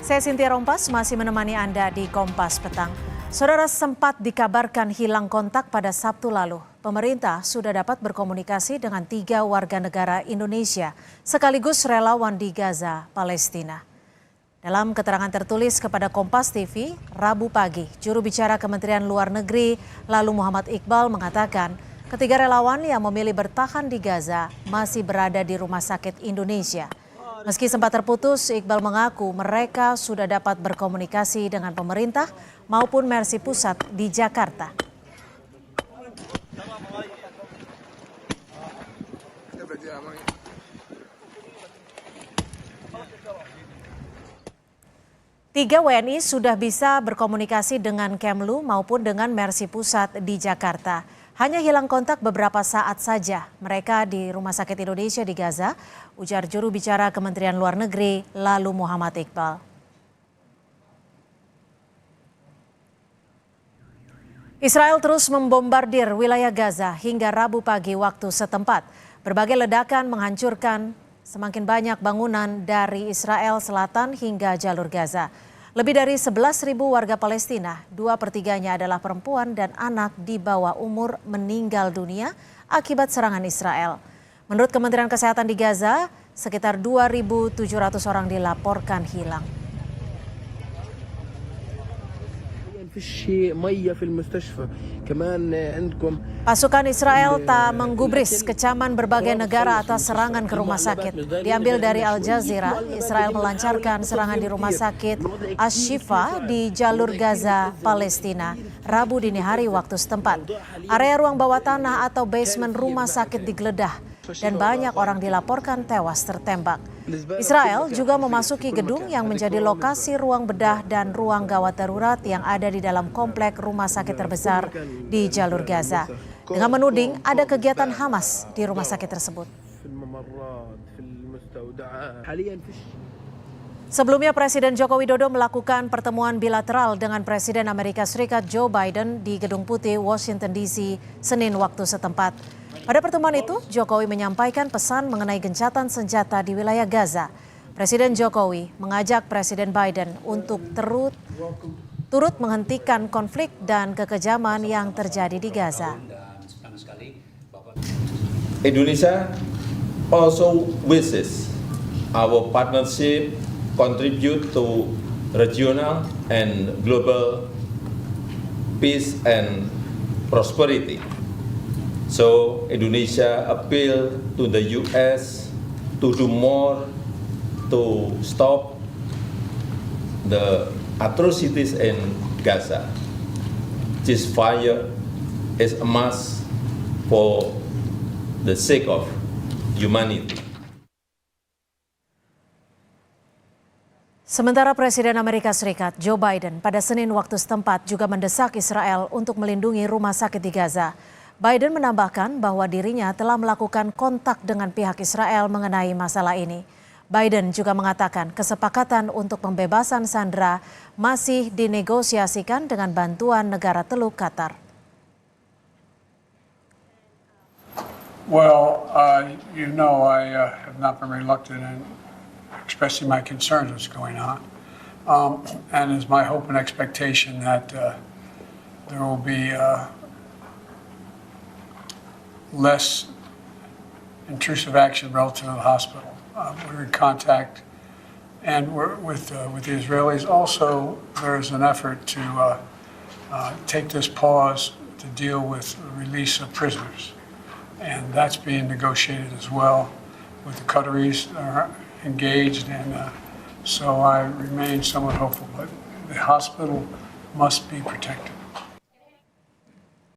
Saya Cynthia Rompas masih menemani Anda di Kompas Petang. Saudara, sempat dikabarkan hilang kontak pada Sabtu lalu. Pemerintah sudah dapat berkomunikasi dengan 3 warga negara Indonesia sekaligus relawan di Gaza, Palestina. Dalam keterangan tertulis kepada Kompas TV, Rabu pagi, juru bicara Kementerian Luar Negeri lalu Muhammad Iqbal mengatakan ketiga relawan yang memilih bertahan di Gaza masih berada di Rumah Sakit Indonesia. Meski sempat terputus, Iqbal mengaku mereka sudah dapat berkomunikasi dengan pemerintah maupun Mercy Pusat di Jakarta. Tiga WNI sudah bisa berkomunikasi dengan Kemlu maupun dengan Mercy Pusat di Jakarta. Hanya hilang kontak beberapa saat saja mereka di Rumah Sakit Indonesia di Gaza, ujar juru bicara Kementerian Luar Negeri lalu Muhammad Iqbal. Israel terus membombardir wilayah Gaza hingga Rabu pagi waktu setempat. Berbagai ledakan menghancurkan semakin banyak bangunan dari Israel Selatan hingga jalur Gaza. Lebih dari 11.000 warga Palestina, 2/3-nya adalah perempuan dan anak di bawah umur meninggal dunia akibat serangan Israel. Menurut Kementerian Kesehatan di Gaza, sekitar 2.700 orang dilaporkan hilang. Pasukan Israel tak menggubris kecaman berbagai negara atas serangan ke rumah sakit. Diambil dari Al Jazeera, Israel melancarkan serangan di rumah sakit Ash-Shifa di jalur Gaza, Palestina, Rabu dini hari waktu setempat. Area ruang bawah tanah atau basement rumah sakit digeledah dan banyak orang dilaporkan tewas tertembak. Israel juga memasuki gedung yang menjadi lokasi ruang bedah dan ruang gawat darurat yang ada di dalam komplek rumah sakit terbesar di jalur Gaza. Dengan menuding ada kegiatan Hamas di rumah sakit tersebut. Sebelumnya Presiden Joko Widodo melakukan pertemuan bilateral dengan Presiden Amerika Serikat Joe Biden di Gedung Putih, Washington DC, Senin waktu setempat. Pada pertemuan itu, Jokowi menyampaikan pesan mengenai gencatan senjata di wilayah Gaza. Presiden Jokowi mengajak Presiden Biden untuk turut menghentikan konflik dan kekejaman yang terjadi di Gaza. Indonesia also wishes our partnership contribute to regional and global peace and prosperity. So Indonesia appeal to the US to do more to stop the atrocities in Gaza. Ceasefire is a must for the sake of humanity. Sementara Presiden Amerika Serikat Joe Biden pada Senin waktu setempat juga mendesak Israel untuk melindungi rumah sakit di Gaza. Biden menambahkan bahwa dirinya telah melakukan kontak dengan pihak Israel mengenai masalah ini. Biden juga mengatakan kesepakatan untuk pembebasan sandera masih dinegosiasikan dengan bantuan negara Teluk Qatar. Well, I have not been reluctant in expressing my concerns what's going on. And it's my hope and expectation that there will be less intrusive action relative to the hospital. We're in contact and with the Israelis. Also, there's an effort to take this pause to deal with the release of prisoners. And that's being negotiated as well with the Qataris are engaged. And so I remain somewhat hopeful, but the hospital must be protected.